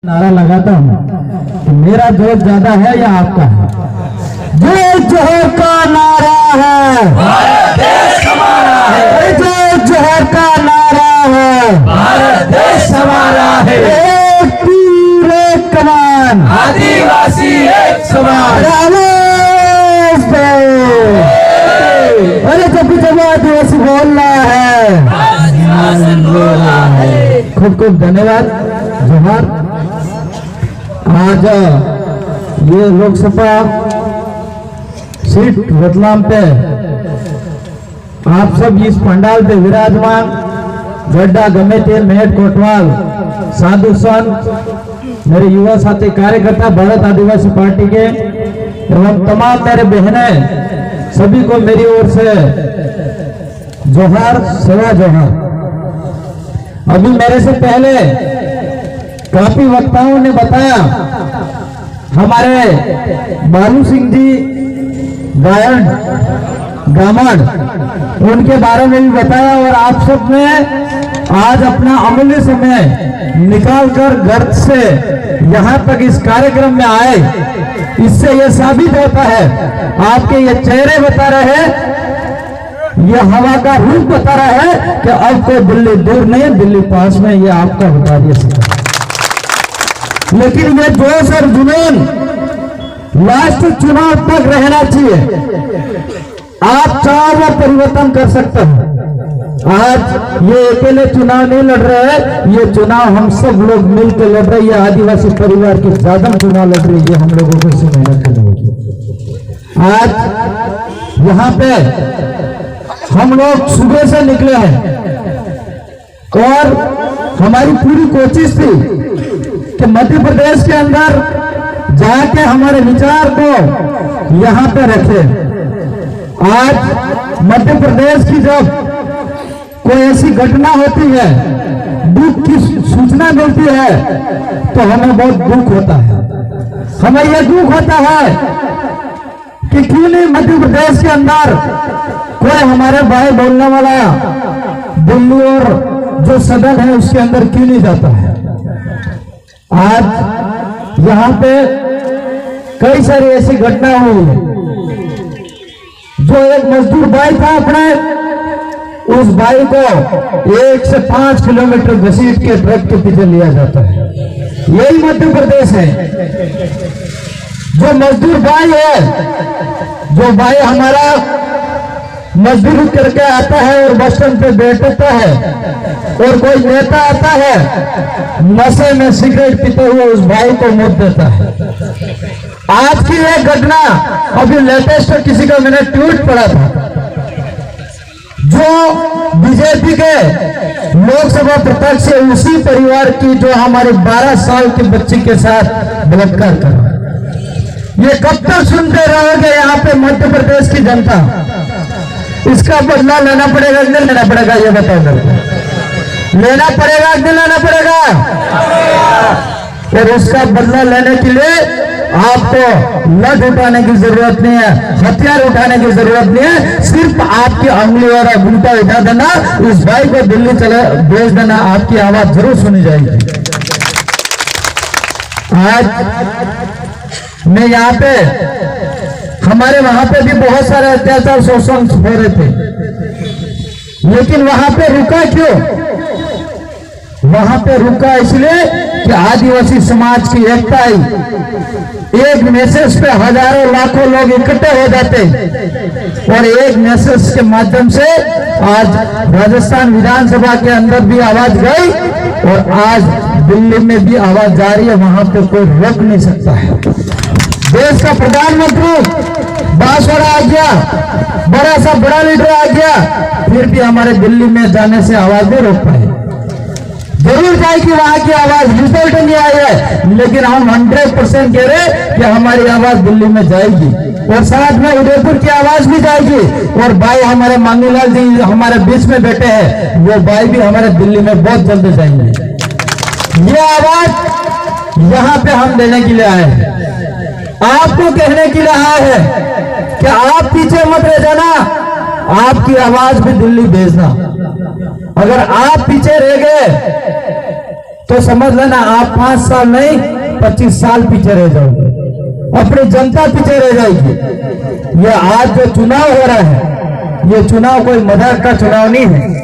नारा लगाता हूँ तो मेरा जोर ज्यादा है या आपका है? जय जोहर का नारा है, भारत देश हमारा है। जय जोहर का नारा है, भारत देश हमारा है। एक तीर एक कमान, आदिवासी एक समान। आवाज दो। अरे जब आदिवासी बोलना है, खूब खूब धन्यवाद। जोहार। आज ये लोकसभा सीट रतलाम पे आप सब इस पंडाल पे विराजमान गड्ढा गमेते मेहट कोटवाल साधु संत मेरे युवा साथी कार्यकर्ता भारत आदिवासी पार्टी के एवं तमाम मेरे बहनें सभी को मेरी ओर से जोहार सेवा जोहार। अभी मेरे से पहले काफी वक्ताओं ने बताया, हमारे बालू सिंह जी गायन गामड़ उनके बारे में भी बताया और आप सब ने आज अपना अमूल्य समय निकालकर घर से यहाँ तक इस कार्यक्रम में आए। इससे यह साबित होता है, आपके ये चेहरे बता रहे हैं, ये हवा का रूप बता रहा है कि अब कोई दिल्ली दूर नहीं है, दिल्ली पास में, ये आपका बता दिया। लेकिन ये जोश और जुनून लास्ट चुनाव तक रहना चाहिए। आप चाहो वो परिवर्तन कर सकते हैं। आज ये अकेले चुनाव नहीं लड़ रहे हैं, ये चुनाव हम सब लोग मिलकर लड़ रहे हैं। आदिवासी परिवार की ज्यादा चुनाव लड़ रही है, हम लोगों को इससे मेहनत करनी होगी। आज यहाँ पे हम लोग सुबह से निकले हैं और हमारी पूरी कोशिश थी कि मध्य प्रदेश के अंदर जाके हमारे विचार को यहाँ पे रखें। आज मध्य प्रदेश की जब कोई ऐसी घटना होती है, दुख की सूचना मिलती है, तो हमें बहुत दुख होता है। हमें यह दुख होता है कि क्यों नहीं मध्य प्रदेश के अंदर कोई हमारे भाई बोलने वाला दिल्ली और जो सदन है उसके अंदर क्यों नहीं जाता है। आज यहाँ पे कई सारी ऐसी घटना हुई, जो एक मजदूर भाई था, अपने उस भाई को 1 से 5 किलोमीटर घसीट के ट्रक के पीछे लिया जाता है। यही मध्य प्रदेश है। जो मजदूर भाई है, जो भाई हमारा मजदूरी करके आता है और बस स्टैंड पे बैठता है, और कोई नेता आता है नशे में सिगरेट पीते हुए उस भाई को मौत देता है। आज की एक घटना अभी लेटेस्ट किसी का मैंने ट्वीट पढ़ा था, जो बीजेपी के लोकसभा प्रत्याशी से उसी परिवार की जो हमारी 12 साल की बच्ची के साथ बलात्कार कर रहा है। ये कब तक सुनते रहोगे यहाँ पे मध्य प्रदेश की जनता? इसका बदला लेना पड़ेगा कि नहीं लेना पड़ेगा, ये बताओ मेरे को। लेना पड़ेगा कि नहीं लेना पड़ेगा? और उसका बदला लेने के लिए आपको लठ उठाने की जरूरत नहीं है, हथियार उठाने की जरूरत नहीं है। सिर्फ आपकी उंगली और अंगूठा उठा देना, इस भाई को दिल्ली चले भेज देना, आपकी आवाज जरूर सुनी जाएगी। आज मैं यहाँ पे, हमारे वहां पे भी बहुत सारे अत्याचार शोषण हो रहे थे, लेकिन वहां पे रुका क्यों? वहां पे रुका इसलिए कि आदिवासी समाज की एकता आई। एक मैसेज पे हजारों लाखों लोग इकट्ठे हो जाते और एक मैसेज के माध्यम से आज राजस्थान विधानसभा के अंदर भी आवाज गई और आज दिल्ली में भी आवाज जा रही है। वहां पे कोई रोक नहीं सकता है। देश का प्रधानमंत्री बांसवाड़ा आ गया, बड़ा लीडर आ गया, फिर भी हमारे दिल्ली में जाने से आवाज नहीं रोक पाए। जरूर जाएगी वहां की आवाज, रिजल्ट नहीं आया है, लेकिन हम 100% कह रहे कि हमारी आवाज दिल्ली में जाएगी और साथ में उदयपुर की आवाज भी जाएगी। और भाई हमारे मांगीलाल जी हमारे बीच में बैठे हैं, वो भाई भी हमारे दिल्ली में बहुत जल्द जाएंगे। ये आवाज यहाँ पे हम देने के लिए आए हैं, आपको कहने के लिए आए हैं कि आप पीछे मत रह जाना, आपकी आवाज भी दिल्ली भेजना। अगर आप पीछे रह गए तो समझ लेना आप 5 साल नहीं 25 साल पीछे रह जाओगे, अपनी जनता पीछे रह जाएगी। ये आज जो चुनाव हो रहा है, ये चुनाव कोई मजाक का चुनाव नहीं है।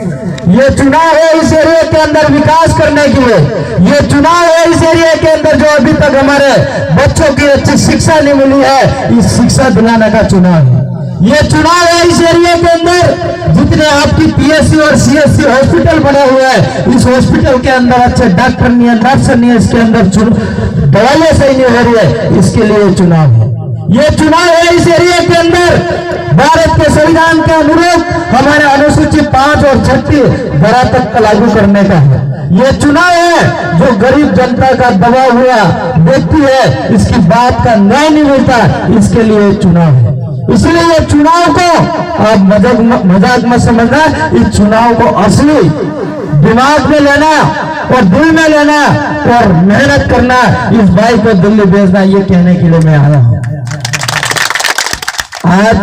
ये चुनाव है इस एरिया के अंदर विकास करने के लिए। ये चुनाव है इस एरिया के अंदर जो अभी तक हमारे बच्चों की अच्छी शिक्षा नहीं मिली है, इस शिक्षा दिलाने का चुनाव है। ये चुनाव है इस एरिया के अंदर जितने आपकी पीएससी और सीएससी हॉस्पिटल बने हुए हैं, इस हॉस्पिटल के अंदर अच्छे डॉक्टर नहीं है, नर्स नहीं है, इसके अंदर दवाइयां सही नहीं हो रही है, इसके लिए चुनाव है। ये चुनाव है इस एरिया के अंदर भारत के संविधान के अनुरूप हमारे अनुसूचित 5 और 36 धारा तक का लागू करने का है। ये चुनाव है जो गरीब जनता का दबा हुआ व्यक्ति है, इसकी बात का न्याय नहीं मिलता, इसके लिए चुनाव है। इसलिए ये चुनाव को आप मजाक मत समझना, इस चुनाव को असली दिमाग में लेना और दिल में लेना और मेहनत करना, इस भाई को दिल्ली भेजना, ये कहने के लिए मैं आया हूं। आज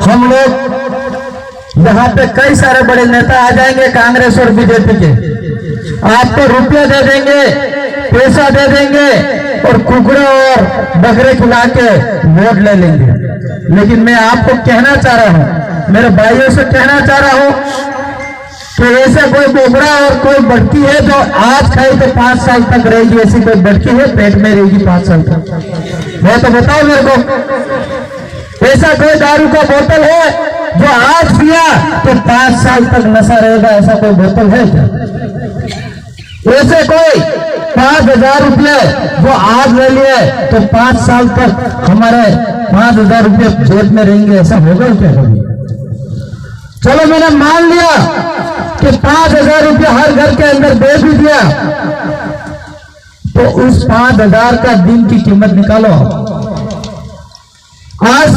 हम लोग यहाँ पे कई सारे बड़े नेता आ जाएंगे कांग्रेस और बीजेपी के, आपको रुपया दे देंगे, पैसा दे देंगे और कुकड़े और बकरे खिला के वोट ले लेंगे। लेकिन मैं आपको कहना चाह रहा हूं, मेरे भाइयों से कहना चाह रहा हूं कि ऐसे कोई बोबड़ा और कोई बड़की है जो आज खाई तो 5 साल तक रहेगी, ऐसी कोई बड़की है पेट में रहेगी 5 साल तक? मैं तो बताओ मेरे को, ऐसा कोई दारू का बोतल है जो आज पिया तो 5 साल तक नशा रहेगा, ऐसा कोई बोतल है क्या? ऐसे कोई 5,000 रुपये जो आज ले लिए तो 5 साल तक हमारे 5,000 रुपये जेब में रहेंगे, ऐसा होगा क्या कभी? चलो मैंने मान लिया कि 5,000 रुपये हर घर के अंदर दे भी दिया, तो उस 5,000 का दिन की कीमत निकालो। आज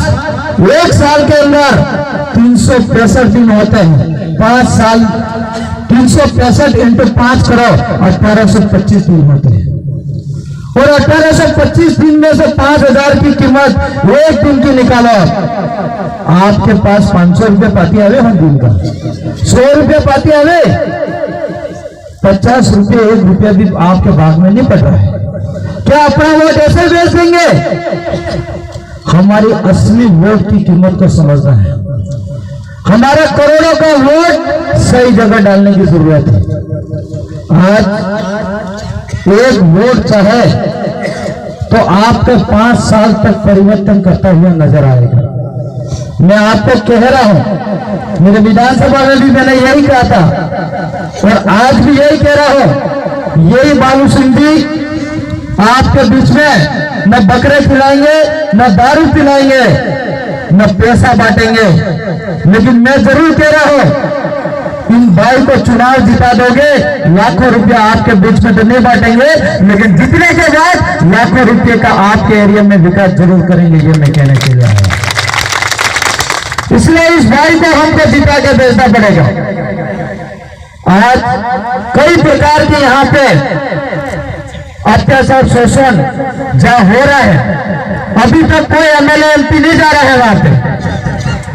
1 साल के अंदर 365 दिन होते हैं, 5 साल 365 इंटू 5 करो, 1825 दिन होते हैं। और 1825 दिन में से 5,000 की कीमत एक दिन की निकालो, आपके पास 500 रुपये पाती आवे हम दिन का, 100 रुपये पाती आवे, 50 रुपये 1 रुपया भी आपके भाग में नहीं पड़ रहा है। क्या अपना वोट ऐसे बेच देंगे? हमारी असली वोट की कीमत को समझना है। हमारा करोड़ों का वोट सही जगह डालने की जरूरत है। आज एक वोट चाहे तो आपके 5 साल तक परिवर्तन करता हुआ नजर आएगा। मैं आपको कह रहा हूं, मेरे विधानसभा में भी मैंने यही कहा था और आज भी यही कह रहा हूं। यही बाबू सिंह जी आपके बीच में न बकरे खिलाएंगे, न दारू पिलाएंगे, न पैसा बांटेंगे, लेकिन मैं जरूर कह रहा हूं, इन भाई को चुनाव जिता दोगे, लाखों रुपया आपके बीच में तो नहीं बांटेंगे, लेकिन जीतने के बाद लाखों रुपये का आपके एरिया में विकास जरूर करेंगे, ये मैं कहने के लिए आया। इसलिए इस भाई को हमको जिता के भेजना पड़ेगा। आज कई प्रकार के यहाँ पे अत्याचार शोषण जहां हो रहा है, अभी तक कोई एमएलए एमपी नहीं जा रहा है वहां पे।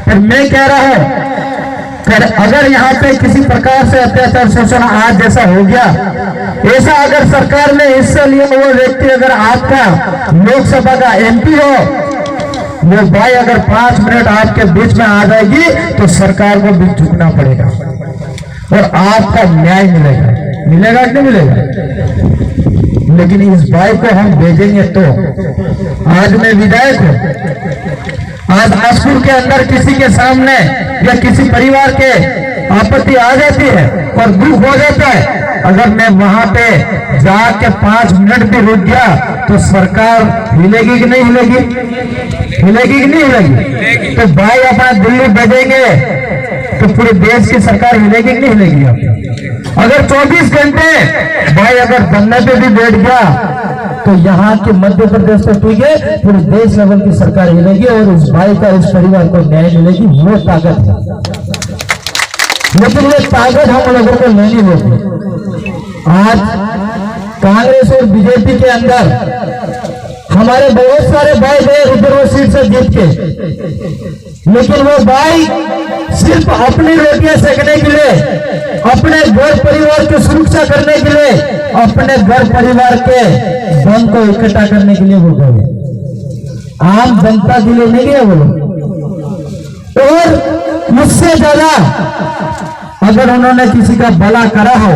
पर मैं कह रहा हूं कि अगर यहाँ पे किसी प्रकार से अत्याचार शोषण आज जैसा हो गया, ऐसा अगर सरकार ने हिस्सा लिया, वो व्यक्ति अगर आपका लोकसभा का एमपी हो, वो भाई अगर 5 मिनट आपके बीच में आ जाएगी तो सरकार को भी झुकना पड़ेगा और आपका न्याय मिलेगा। मिलेगा कि नहीं मिलेगा? लेकिन इस भाई को हम भेजेंगे तो आज मैं विधायक हूं, आज आसपुर के अंदर किसी के सामने या किसी परिवार के आपत्ति आ जाती है और दुख हो जाता है, अगर मैं वहां पे जाके 5 मिनट भी रुक गया तो सरकार हिलेगी कि नहीं हिलेगी? हिलेगी कि नहीं हिलेगी? तो भाई अपना दिल्ली भेजेंगे तो पूरे देश की सरकार हिलेगी कि नहीं हिलेगी? अगर 24 घंटे भाई अगर धरने पे भी बैठ गया तो यहाँ के मध्य प्रदेश तो ठीक है, पूरे देश लेवल की सरकार हिलेगी और उस भाई का उस परिवार को न्याय मिलेगी। वो ताकत है, लेकिन ये ताकत हम लोगों को लेनी होगी। आज कांग्रेस और बीजेपी के अंदर हमारे बहुत सारे भाई गए रिजर्व सीट से जीत के, लेकिन वो भाई सिर्फ अपनी रोटियां सेकने के लिए, अपने घर परिवार की सुरक्षा करने के लिए, अपने घर परिवार के धन को इकट्ठा करने के लिए वो गए, आम जनता के लिए नहीं गए वो लोग। और मुझसे ज्यादा अगर उन्होंने किसी का भला करा हो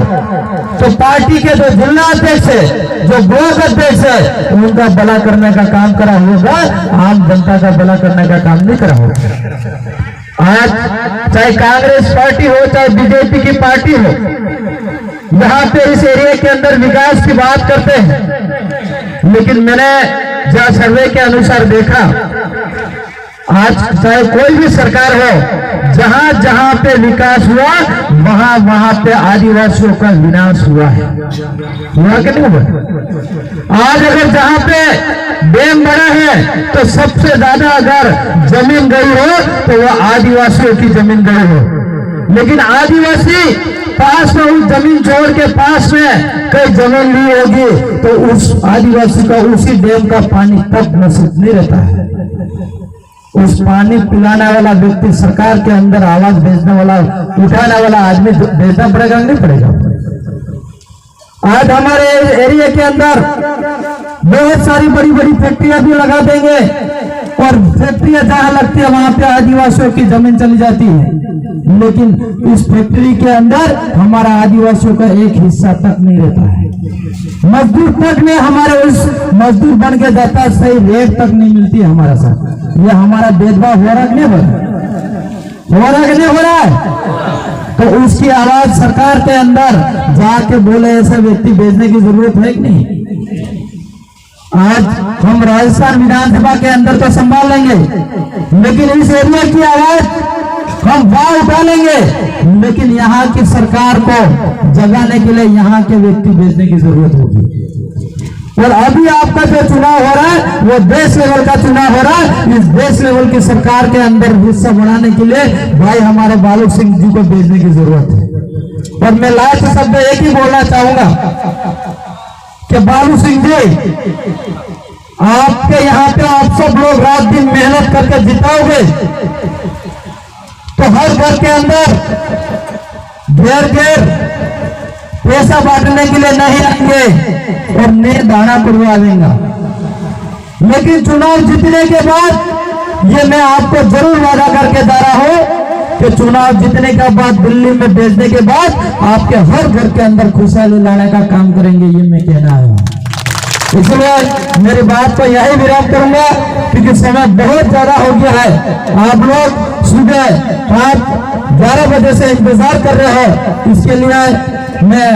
तो पार्टी के जो जिला अध्यक्ष है, जो ब्लॉक अध्यक्ष है, उनका भला करने का काम करा होगा, आम जनता का भला करने का काम नहीं करा होगा। आज चाहे कांग्रेस पार्टी हो चाहे बीजेपी की पार्टी हो, यहाँ पे इस एरिया के अंदर विकास की बात करते हैं, लेकिन मैंने जहाँ सर्वे के अनुसार देखा, आज चाहे कोई भी सरकार हो, जहां जहां पे विकास हुआ वहां वहां पे आदिवासियों का विनाश हुआ है, हुआ कि नहीं हुआ? आज अगर जहां पे डैम बना है तो सबसे ज्यादा अगर जमीन गई हो तो वो आदिवासियों की जमीन गई हो, लेकिन आदिवासी पास में उस जमीन छोड़ के पास में कई जमीन ली होगी तो उस आदिवासी का उसी डैम का पानी तक नसीब नहीं रहता है। उस पानी पिलाने वाला व्यक्ति सरकार के अंदर आवाज भेजने वाला, उठाने वाला आदमी भेजना पड़ेगा नहीं पड़ेगा? आज हमारे एरिया के अंदर बहुत सारी बड़ी बड़ी फैक्ट्रियां भी लगा देंगे और फैक्ट्रियां जहां लगती है वहां पे आदिवासियों की जमीन चली जाती है, लेकिन इस फैक्ट्री के अंदर हमारा आदिवासियों का एक हिस्सा तक नहीं रहता है। मजदूर तक में हमारे उस मजदूर बन के जाता है, सही रेट तक नहीं मिलती है हमारा साथ। ये हमारा भेदभाव हो रहा कि नहीं हो रहा है? तो उसकी आवाज सरकार के अंदर जाके बोले ऐसे व्यक्ति भेजने की जरूरत है कि नहीं? आज हम राजस्थान विधानसभा के अंदर तो संभाल लेंगे, लेकिन इस एरिया की आवाज हम वहां उठा लेंगे, लेकिन यहाँ की सरकार को जगाने के लिए यहाँ के व्यक्ति भेजने की जरूरत होगी। और अभी आपका जो चुनाव हो रहा है वो देश लेवल का चुनाव हो रहा है। इस देश लेवल की सरकार के अंदर हिस्सा बनाने के लिए भाई हमारे बालू सिंह जी को भेजने की जरूरत है। और मैं लास्ट शब्द एक ही बोलना चाहूंगा कि बालू सिंह जी, आपके यहाँ पे आप सब लोग रात दिन मेहनत करके जिताओगे तो हर घर के अंदर घेर घेर पैसा बांटने के लिए नहीं आएंगे और नए दाना करवा देंगे, लेकिन चुनाव जीतने के बाद ये मैं आपको जरूर वादा करके जा रहा हूं कि चुनाव जीतने के बाद दिल्ली में भेजने के बाद आपके हर घर के अंदर खुशहाली लाने का काम करेंगे, ये मैं कहना है। इसलिए मेरी बात को यही विराम करूंगा क्योंकि समय बहुत ज्यादा हो गया है। आप लोग सुबह 11 बजे से इंतजार कर रहे हो, इसके लिए मैं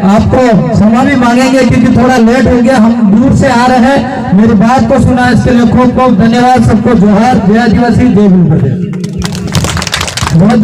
आपको क्षमा भी मांगेंगे क्योंकि थोड़ा लेट हो गया, हम दूर से आ रहे हैं। मेरी बात को सुना इसके लिए खूब खूब धन्यवाद। सबको जोहार, जय आदिवासी, जय भीम। बहुत